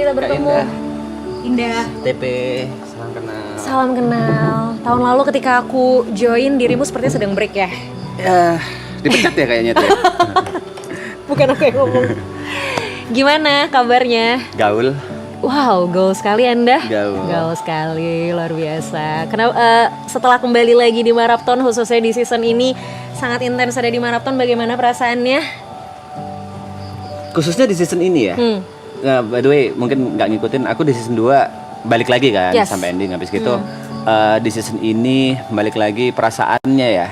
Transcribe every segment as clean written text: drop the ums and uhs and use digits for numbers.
kita bertemu. Indah. TP, salam kenal. Salam kenal. Tahun lalu ketika aku join, dirimu sepertinya sedang break ya? Ya, dipecat ya kayaknya tuh. Bukan aku yang ngomong. Gimana kabarnya? Gaul. Wow, gaul sekali Anda. Gaul sekali, luar biasa. Kenapa setelah kembali lagi di Marapton, khususnya di season ini sangat intens ada di Marapton, bagaimana perasaannya? Khususnya di season ini ya. Nah, by the way, mungkin nggak ngikutin. Aku di season 2 balik lagi kan, Yes. sampai ending habis gitu. Di season ini balik lagi perasaannya ya.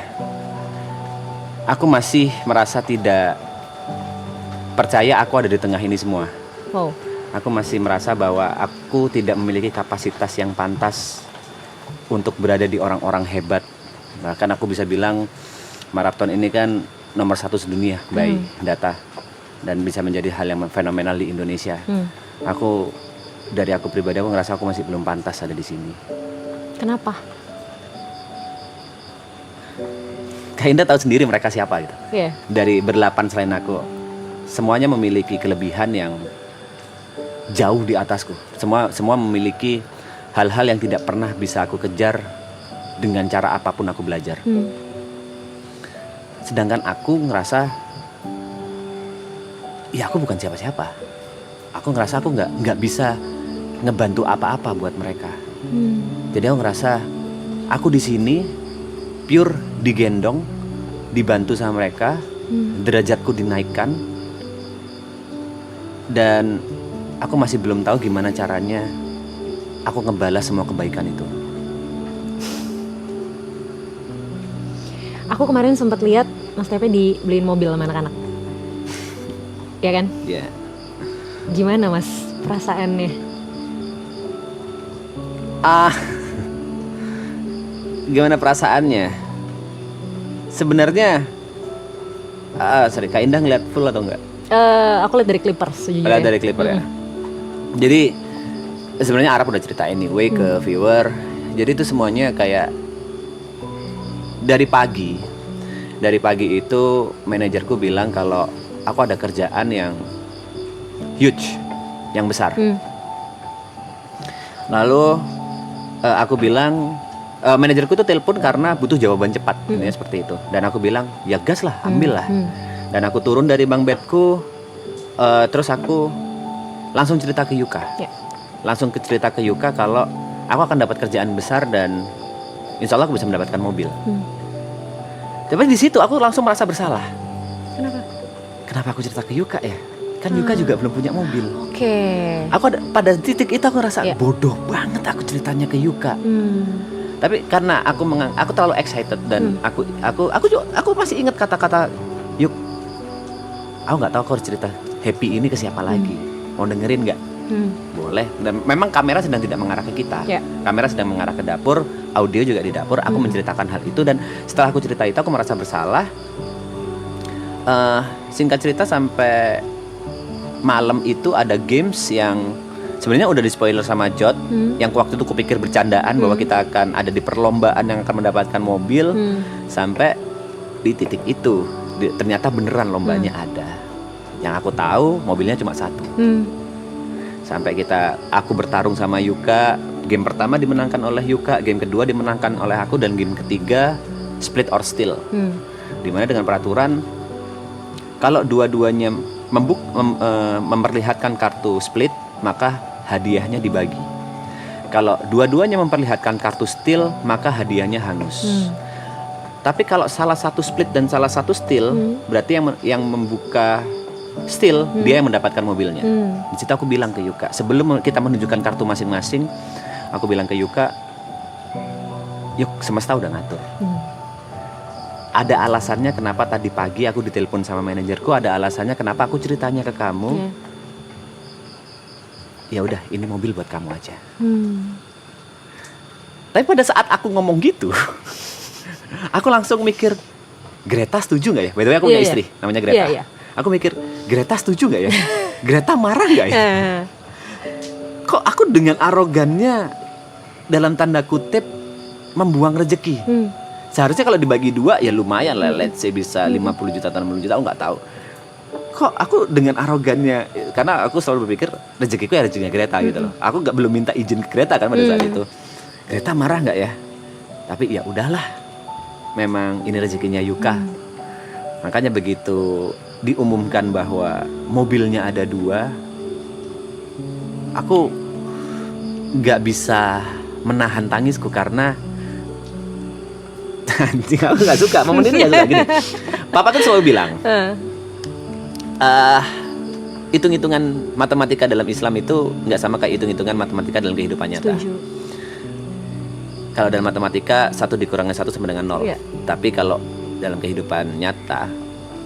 Aku masih merasa tidak percaya aku ada di tengah ini semua. Wow. Aku masih merasa bahwa aku tidak memiliki kapasitas yang pantas untuk berada di orang-orang hebat. Bahkan aku bisa bilang Marapton ini kan nomor 1 sedunia by data, dan bisa menjadi hal yang fenomenal di Indonesia. Dari aku pribadi, aku ngerasa aku masih belum pantas ada di sini. Kenapa? Kak Indah tahu sendiri mereka siapa gitu. Iya. Dari berdelapan selain aku, semuanya memiliki kelebihan yang jauh di atasku. Semua memiliki hal-hal yang tidak pernah bisa aku kejar dengan cara apapun aku belajar. Sedangkan aku ngerasa, ya aku bukan siapa-siapa. Aku ngerasa aku nggak bisa ngebantu apa-apa buat mereka. Jadi aku ngerasa aku di sini pure digendong, dibantu sama mereka, derajatku dinaikkan, dan aku masih belum tahu gimana caranya aku ngebalas semua kebaikan itu. Aku kemarin sempat lihat Mas Tepe dibeliin mobil sama anak-anak. Iya kan? Iya. Gimana Mas perasaannya? Gimana perasaannya? Sebenarnya, Kak Indah ngeliat full atau enggak? Aku lihat dari Clippers sejujurnya. Lihat dari Clipper ya. Jadi sebenarnya Arab udah cerita anyway ke viewer. Jadi itu semuanya kayak dari pagi itu manajerku bilang kalau aku ada kerjaan yang huge, yang besar. Lalu aku bilang, manajerku tuh telepon karena butuh jawaban cepat, intinya seperti itu. Dan aku bilang, ya gas lah, ambil lah. Dan aku turun dari bang bedku, terus aku langsung cerita ke Yuka. Cerita ke Yuka kalau aku akan dapat kerjaan besar dan insya Allah aku bisa mendapatkan mobil. Tapi di situ aku langsung merasa bersalah. Kenapa aku cerita ke Yuka ya? Kan Yuka juga belum punya mobil. Oke. Aku pada titik itu aku ngerasa bodoh banget aku ceritanya ke Yuka. Tapi karena aku terlalu excited dan aku masih ingat kata-kata Yuk. Aku nggak tahu aku harus cerita happy ini ke siapa lagi. Mau dengerin nggak? Boleh. Dan memang kamera sedang tidak mengarah ke kita. Kamera sedang mengarah ke dapur, audio juga di dapur. Aku menceritakan hal itu dan setelah aku cerita itu aku merasa bersalah. Singkat cerita sampai malam itu ada games yang sebenarnya udah di spoiler sama Jod, yang waktu itu kupikir bercandaan bahwa kita akan ada di perlombaan yang akan mendapatkan mobil, sampai di titik itu ternyata beneran lombanya ada. Yang aku tahu mobilnya cuma 1. Sampai aku bertarung sama Yuka. Game pertama dimenangkan oleh Yuka, game kedua dimenangkan oleh aku, dan game ketiga split or steal. Dimana dengan peraturan kalau dua-duanya memperlihatkan kartu split, maka hadiahnya dibagi. Kalau dua-duanya memperlihatkan kartu steal, maka hadiahnya hangus. Tapi kalau salah satu split dan salah satu steal, berarti yang membuka steal dia yang mendapatkan mobilnya. Di situ aku bilang ke Yuka, sebelum kita menunjukkan kartu masing-masing, aku bilang ke Yuka, yuk semesta udah ngatur. Ada alasannya kenapa tadi pagi aku ditelepon sama manajerku, ada alasannya kenapa aku ceritanya ke kamu. Ya udah, ini mobil buat kamu aja. Tapi pada saat aku ngomong gitu, aku langsung mikir, Greta setuju nggak ya? By the way aku punya istri, namanya Greta. Aku mikir, Greta setuju nggak ya? Greta marah nggak ya? Kok aku dengan arogannya dalam tanda kutip membuang rezeki? Seharusnya kalau dibagi 2 ya lumayan lah, let's say bisa 50 juta atau 60 juta, aku nggak tahu. kok aku dengan arogannya, karena aku selalu berpikir rezekiku ya rezekinya Greta gitu loh. Aku belum minta izin ke Greta kan pada saat itu. Greta marah nggak ya? Tapi ya udahlah, memang ini rezekinya Yuka. Makanya begitu diumumkan bahwa mobilnya ada 2, aku nggak bisa menahan tangisku karena anjing, aku nggak suka momen ini, nggak suka gini. Papa tuh selalu bilang, hitung-hitungan matematika dalam Islam itu nggak sama kayak hitung-hitungan matematika dalam kehidupan nyata. Setuju. Kalau dalam matematika 1 dikurangi 1 sama dengan 0. Iya. Tapi kalau dalam kehidupan nyata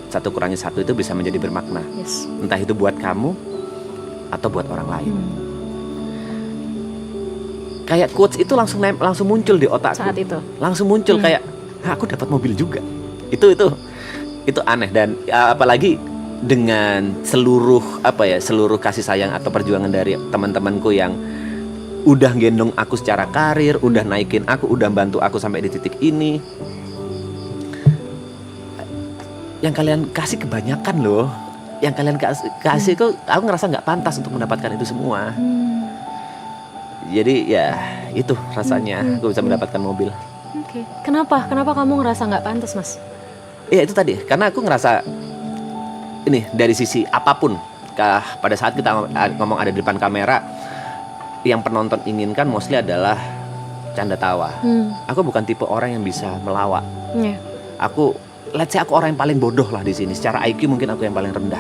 1 kurangi 1 itu bisa menjadi bermakna. Yes. Entah itu buat kamu atau buat orang lain. Kayak quotes itu langsung muncul di otakku. Saat itu. Langsung muncul kayak, aku dapat mobil juga. Itu aneh, dan apalagi dengan seluruh seluruh kasih sayang atau perjuangan dari teman-temanku yang udah gendong aku secara karir, udah naikin aku, udah bantu aku sampai di titik ini. Yang kalian kasih kebanyakan loh. Yang kalian kasih itu aku ngerasa nggak pantas untuk mendapatkan itu semua. Jadi ya itu rasanya aku bisa mendapatkan mobil. Oke. Kenapa kamu ngerasa nggak pantas, Mas? Ya itu tadi, karena aku ngerasa ini dari sisi apapun, pada saat kita ngomong ada di depan kamera, yang penonton inginkan mostly adalah canda tawa. Aku bukan tipe orang yang bisa melawak. Yeah. Let's say aku orang yang paling bodoh lah di sini. Secara IQ mungkin aku yang paling rendah.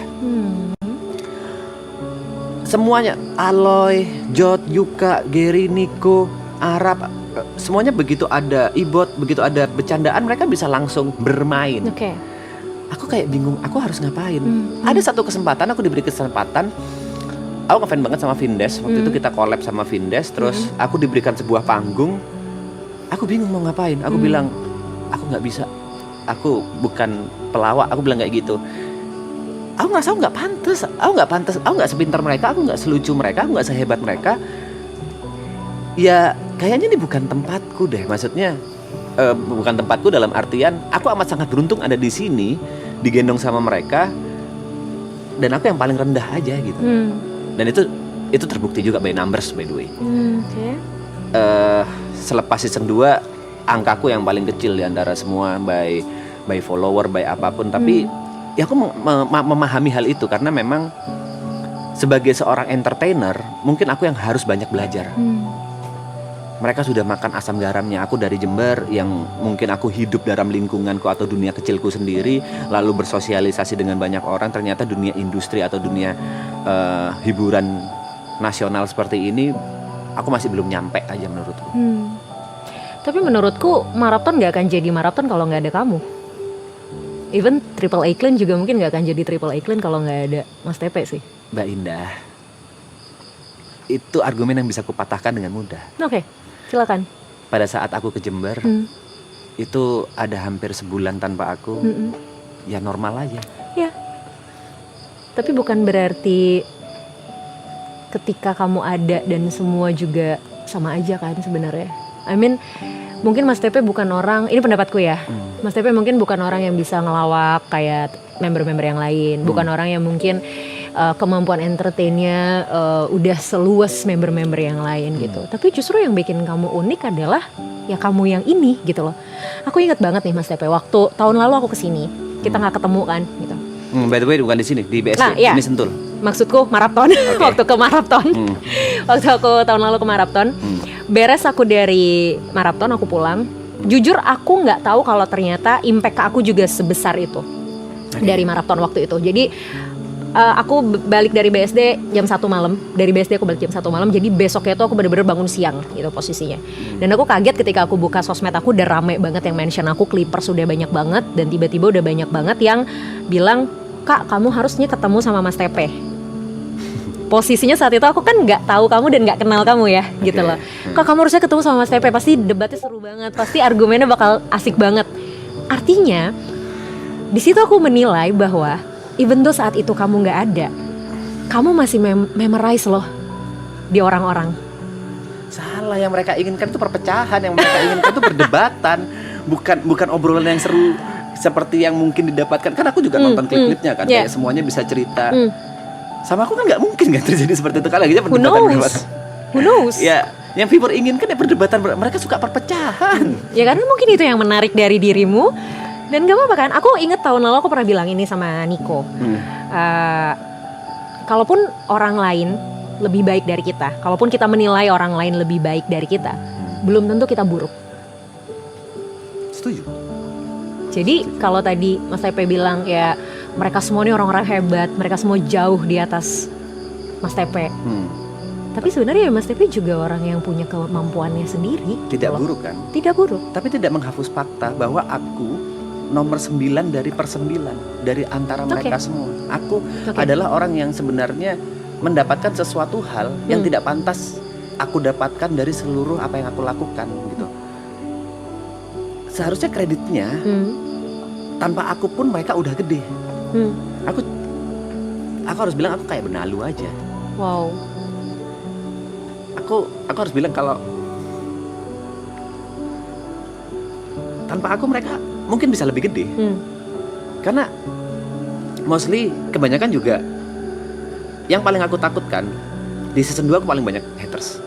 Semuanya, Aloy, Jod, Yuka, Gary, Nico, Arab, semuanya begitu ada Ibot, begitu ada bercandaan, mereka bisa langsung bermain. Oke. Aku kayak bingung, aku harus ngapain? Ada satu kesempatan, aku diberi kesempatan. Aku ngefans banget sama Vindes. Waktu itu kita collab sama Vindes. Terus aku diberikan sebuah panggung. Aku bingung mau ngapain. Aku bilang, aku gak bisa. Aku bukan pelawak. Aku bilang kayak gitu. Aku ngerasa aku gak pantas. Aku gak sepintar mereka. Aku gak selucu mereka. Aku gak sehebat mereka. Ya kayaknya ini bukan tempatku deh. Maksudnya bukan tempatku dalam artian aku amat sangat beruntung ada di sini, digendong sama mereka. Dan aku yang paling rendah aja gitu. Dan itu terbukti juga by numbers, by the way. Okay. Selepas season 2, angkaku yang paling kecil di antara semua by follower, by apapun. Tapi ya aku memahami hal itu karena memang sebagai seorang entertainer, mungkin aku yang harus banyak belajar. Mereka sudah makan asam garamnya. Aku dari Jember yang mungkin aku hidup dalam lingkunganku atau dunia kecilku sendiri, lalu bersosialisasi dengan banyak orang. Ternyata dunia industri atau dunia hiburan nasional seperti ini, aku masih belum nyampe aja menurutku. Tapi menurutku maraton gak akan jadi maraton kalau gak ada kamu. Even Triple A Clan juga mungkin gak akan jadi Triple A Clan kalau gak ada Mas Tepe sih. Mbak Indah, itu argumen yang bisa kupatahkan dengan mudah. Oke, silakan. Pada saat aku ke Jember, itu ada hampir sebulan tanpa aku, ya normal aja. Ya. Tapi bukan berarti ketika kamu ada dan semua juga sama aja kan sebenarnya. I mean, mungkin Mas Tepe bukan orang, ini pendapatku ya. Mas Tepe mungkin bukan orang yang bisa ngelawak kayak member-member yang lain. Bukan orang yang mungkin kemampuan entertainnya udah seluas member-member yang lain gitu. Tapi justru yang bikin kamu unik adalah ya kamu yang ini gitu loh. Aku ingat banget nih Mas Tepe, waktu tahun lalu aku kesini, kita nggak ketemu kan gitu. By the way bukan di sini, di BSD, nah, iya. Ini Sentul. Maksudku maraton, waktu ke maraton. Waktu aku tahun lalu ke maraton, beres aku dari maraton aku pulang. Jujur aku nggak tahu kalau ternyata impact ke aku juga sebesar itu dari maraton waktu itu. Jadi aku balik dari BSD jam 1 malam. Dari BSD aku balik jam 1 malam. Jadi besoknya tuh aku bener-bener bangun siang gitu posisinya. Dan aku kaget ketika aku buka sosmed aku udah rame banget yang mention aku, Clippers sudah banyak banget. Dan tiba-tiba udah banyak banget yang bilang, Kak kamu harusnya ketemu sama Mas Tepe. Posisinya saat itu aku kan nggak tahu kamu dan nggak kenal kamu ya gitu loh. Kak kamu harusnya ketemu sama Mas Tepe, pasti debatnya seru banget, pasti argumennya bakal asik banget. Artinya di situ aku menilai bahwa even though saat itu kamu nggak ada, kamu masih memorize loh di orang-orang. Salah, yang mereka inginkan itu perpecahan, yang mereka inginkan itu perdebatan, bukan obrolan yang seru seperti yang mungkin didapatkan. Kan aku juga nonton klip-klipnya kan, Yeah. kayak semuanya bisa cerita. Sama aku kan nggak mungkin kan terjadi seperti itu. Kan lagi Who knows? Who knows? Ya, yang viewer inginkan ya perdebatan. Mereka suka perpecahan. Ya karena mungkin itu yang menarik dari dirimu. Dan gak apa-apa kan. Aku inget tahun lalu aku pernah bilang ini sama Niko. Kalaupun orang lain lebih baik dari kita, kalaupun kita menilai orang lain lebih baik dari kita, belum tentu kita buruk. Setuju. Jadi kalau tadi Mas Tepe bilang ya mereka semua ini orang-orang hebat, mereka semua jauh di atas Mas Tepe. Tapi sebenarnya Mas Tepe juga orang yang punya kemampuannya sendiri. Tidak buruk kan? Tidak buruk. Tapi tidak menghapus fakta bahwa aku nomor 9 dari per 9 dari antara mereka semua. Aku adalah orang yang sebenarnya mendapatkan sesuatu hal yang tidak pantas aku dapatkan dari seluruh apa yang aku lakukan gitu. Seharusnya kreditnya tanpa aku pun mereka udah gede. Aku harus bilang aku kayak benalu aja. Wow. Aku harus bilang kalau tanpa aku mereka mungkin bisa lebih gede. Karena mostly kebanyakan juga yang paling aku takutkan di season 2 aku paling banyak haters.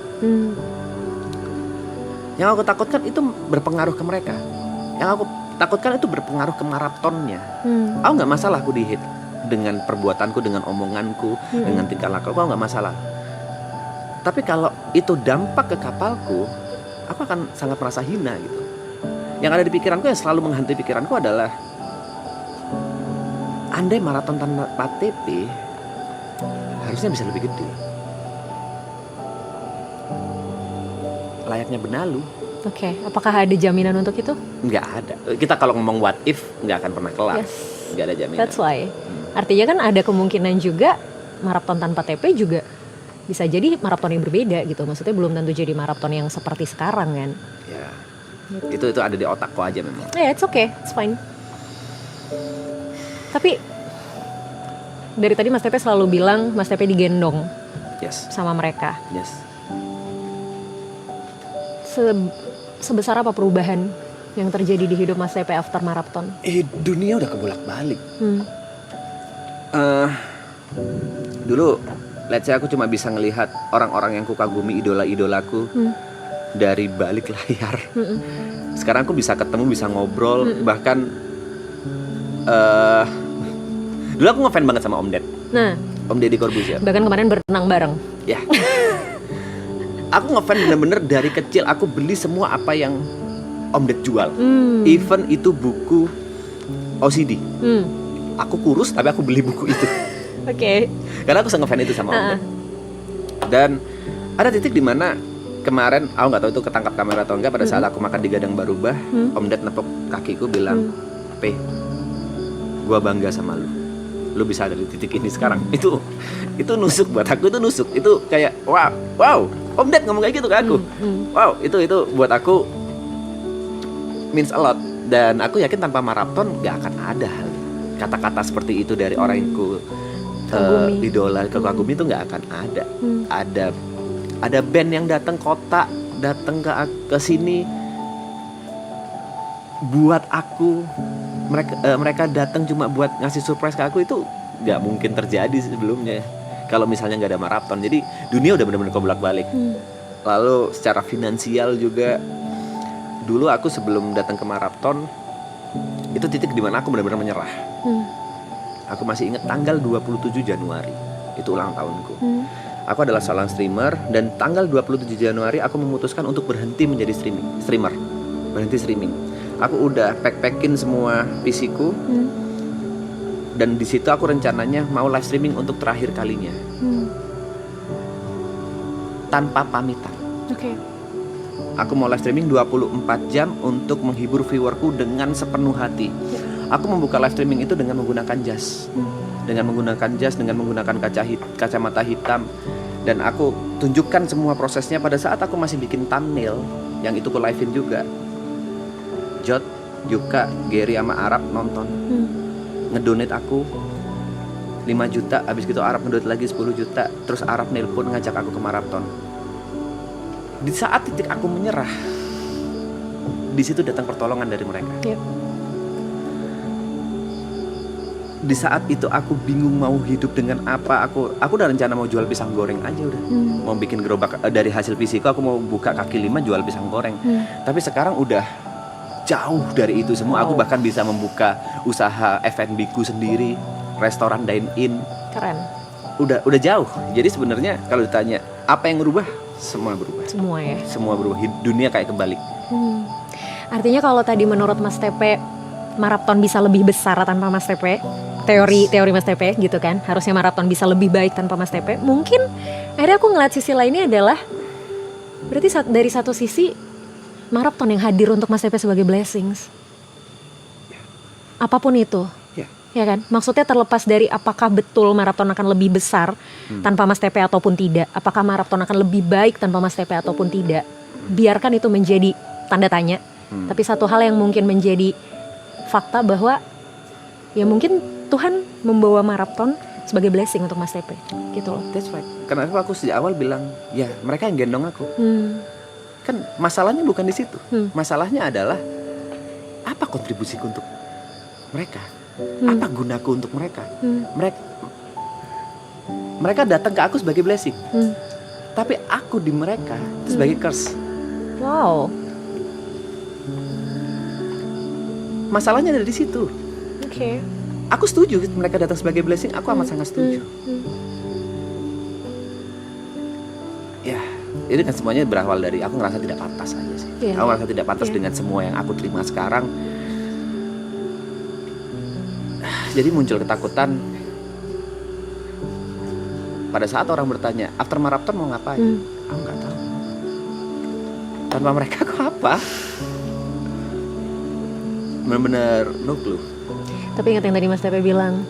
Yang aku takutkan itu berpengaruh ke mereka. Yang aku takutkan itu berpengaruh ke maratonnya. Aku nggak masalah aku di-hate dengan perbuatanku, dengan omonganku, dengan tingkah laku. Aku nggak masalah. Tapi kalau itu dampak ke kapalku, aku akan sangat merasa hina gitu. Yang ada di pikiranku, yang selalu menghantui pikiranku adalah andai maraton tanpa TP harusnya bisa lebih gede. Layaknya benalu. Oke, apakah ada jaminan untuk itu? Nggak ada. Kita kalau ngomong what if nggak akan pernah kelar. Yes. Nggak ada jaminan. That's why. Artinya kan ada kemungkinan juga maraton tanpa TP juga bisa jadi maraton yang berbeda gitu. Maksudnya belum tentu jadi maraton yang seperti sekarang kan. Ya. Itu ada di otakku aja memang. Yeah, it's okay, it's fine. Tapi dari tadi Mas Tepe selalu bilang Mas Tepe digendong Yes. sama mereka. Yes. Sebesar apa perubahan yang terjadi di hidup Mas Tepe after maraton? Dunia udah kebolak-balik. Dulu, let's say aku cuma bisa ngelihat orang-orang yang kukagumi, idola-idolaku dari balik layar. Sekarang aku bisa ketemu, bisa ngobrol, bahkan dulu aku ngefans banget sama Om Ded. Nah, Om Deddy Corbuzier. bahkan kemarin berenang bareng. Ya. Aku ngefans bener-bener dari kecil. Aku beli semua apa yang Om Ded jual. Even itu buku OCD. Aku kurus tapi aku beli buku itu. Oke. Karena aku sangat ngefans itu sama Om Ded. Dan ada titik di mana kemarin, aku nggak tahu itu ketangkap kamera atau enggak, pada saat aku makan di Gadang Barubah, Om Ded nepuk kakiku bilang, "Pe, gua bangga sama lu bisa ada di titik ini sekarang." Itu nusuk buat aku, itu nusuk. Itu kayak wow, Om Ded ngomong kayak gitu ke aku. Wow, itu buat aku means a lot. Dan aku yakin tanpa maraton gak akan ada hal kata-kata seperti itu dari orang yang idola, kagumi itu gak akan ada. Ada band yang datang kota, datang ke sini buat aku. Mereka datang cuma buat ngasih surprise ke aku, itu nggak mungkin terjadi sebelumnya kalau misalnya nggak ada maraton. Jadi dunia udah benar-benar kebolak-balik. Lalu secara finansial juga, dulu aku sebelum datang ke maraton itu titik dimana aku benar-benar menyerah. Aku masih ingat tanggal 27 Januari itu ulang tahunku. Aku adalah seorang streamer, dan tanggal 27 Januari aku memutuskan untuk berhenti menjadi streamer. Berhenti streaming. Aku udah pack-packin semua PC-ku. Dan di situ aku rencananya mau live streaming untuk terakhir kalinya. Tanpa pamitan. Oke. Aku mau live streaming 24 jam untuk menghibur viewerku dengan sepenuh hati. Aku membuka live streaming itu dengan menggunakan jas. Dengan menggunakan kacamata hitam. Dan aku tunjukkan semua prosesnya pada saat aku masih bikin thumbnail, yang itu aku live-in juga. Jod, Yuka, Gary sama Arab nonton. Ngedonate aku 5 juta, habis gitu Arab ngedonate lagi 10 juta. Terus Arab nelpon ngajak aku ke maraton. Di saat titik aku menyerah, di situ datang pertolongan dari mereka. di saat itu aku bingung mau hidup dengan apa. Aku udah rencana mau jual pisang goreng aja udah. Mau bikin gerobak dari hasil visiku, aku mau buka kaki lima jual pisang goreng. Tapi sekarang udah jauh dari itu semua. Aku bahkan bisa membuka usaha F&B ku sendiri, restoran dine in. Keren. Udah jauh. Jadi sebenarnya kalau ditanya apa yang berubah, semua berubah. Semua ya. Semua berubah. Dunia kayak kebalik. Artinya kalau tadi menurut Mas Tepe maraton bisa lebih besar tanpa Mas Tepe, teori Mas Tepe gitu kan, harusnya maraton bisa lebih baik tanpa Mas Tepe. Mungkin akhirnya aku ngeliat sisi lainnya adalah berarti dari satu sisi maraton yang hadir untuk Mas Tepe sebagai blessings. Apapun itu. Ya kan? Maksudnya terlepas dari apakah betul maraton akan lebih besar tanpa Mas Tepe ataupun tidak, apakah maraton akan lebih baik tanpa Mas Tepe ataupun tidak, biarkan itu menjadi tanda tanya. Tapi satu hal yang mungkin menjadi fakta bahwa ya mungkin Tuhan membawa maraton sebagai blessing untuk Mas Tepe gitu loh. That's right. Karena aku sejak awal bilang, ya mereka yang gendong aku. Kan masalahnya bukan di situ. Masalahnya adalah apa kontribusiku untuk mereka? Apa gunaku untuk mereka? Mereka datang ke aku sebagai blessing. Tapi aku di mereka itu sebagai curse. Wow. Masalahnya ada di situ. Oke. Aku setuju mereka datang sebagai blessing. Aku amat sangat setuju. Ya, ini kan semuanya berawal dari aku ngerasa tidak pantas aja sih. Aku ngerasa tidak pantas dengan semua yang aku terima sekarang. Jadi muncul ketakutan. Pada saat orang bertanya, after marathon mau ngapain? Aku nggak tahu. Tanpa mereka aku apa? Benar-benar no clue. Tapi ingat yang tadi Mas Tepe bilang,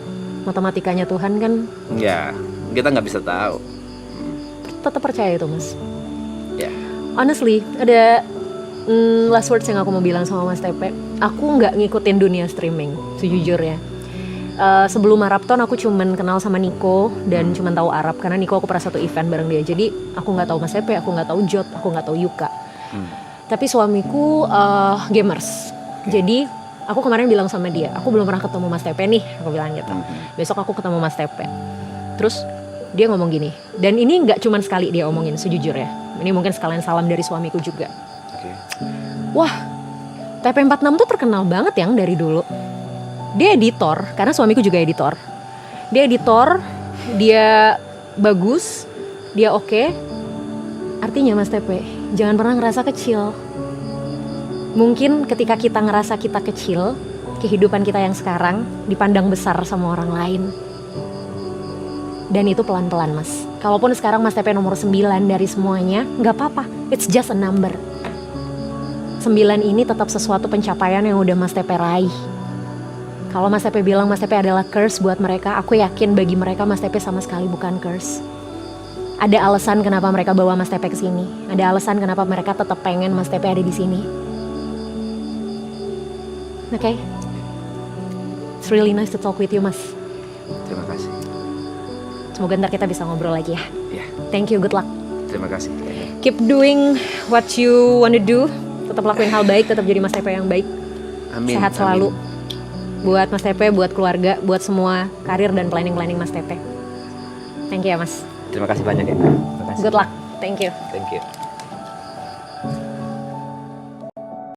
matematikanya Tuhan kan. Ya, kita nggak bisa tahu. Tetap percaya itu Mas. Ya. Honestly, ada last words yang aku mau bilang sama Mas Tepe. Aku nggak ngikutin dunia streaming, sejujurnya. Sebelum marathon aku cuman kenal sama Nico dan cuman tahu Arab karena Nico aku pernah satu event bareng dia. Jadi aku nggak tahu Mas Tepe, aku nggak tahu Jot, aku nggak tahu Yuka. Tapi suamiku gamers. Jadi aku kemarin bilang sama dia, aku belum pernah ketemu Mas Tepe nih, aku bilang gitu. Besok aku ketemu Mas Tepe. Terus dia ngomong gini, dan ini nggak cuman sekali dia omongin, sejujurnya. Ini mungkin sekalian salam dari suamiku juga. Wah, TP46 tuh terkenal banget yang dari dulu. Dia editor, karena suamiku juga editor. Dia editor, dia bagus, dia oke. Artinya Mas Tepe, jangan pernah ngerasa kecil. Mungkin ketika kita ngerasa kita kecil, kehidupan kita yang sekarang dipandang besar sama orang lain. Dan itu pelan-pelan Mas. Kalaupun sekarang Mas Tepe nomor 9 dari semuanya, gak apa-apa, it's just a number. 9 ini tetap sesuatu pencapaian yang udah Mas Tepe raih. Kalau Mas Tepe bilang Mas Tepe adalah curse buat mereka, aku yakin bagi mereka Mas Tepe sama sekali bukan curse. Ada alasan kenapa mereka bawa Mas Tepe ke sini. Ada alasan kenapa mereka tetap pengen Mas Tepe ada di sini. Oke, it's really nice to talk with you Mas. Terima kasih. Semoga ntar kita bisa ngobrol lagi ya. Thank you, good luck. Terima kasih. Keep doing what you wanna do. Tetap lakuin hal baik, tetap jadi Mas Tepe yang baik. Amin. Sehat selalu. Buat Mas Tepe, buat keluarga, buat semua karir dan planning-planning Mas Tepe. Thank you ya Mas. Terima kasih banyak ya. Terima kasih. Good luck. Thank you. Thank you.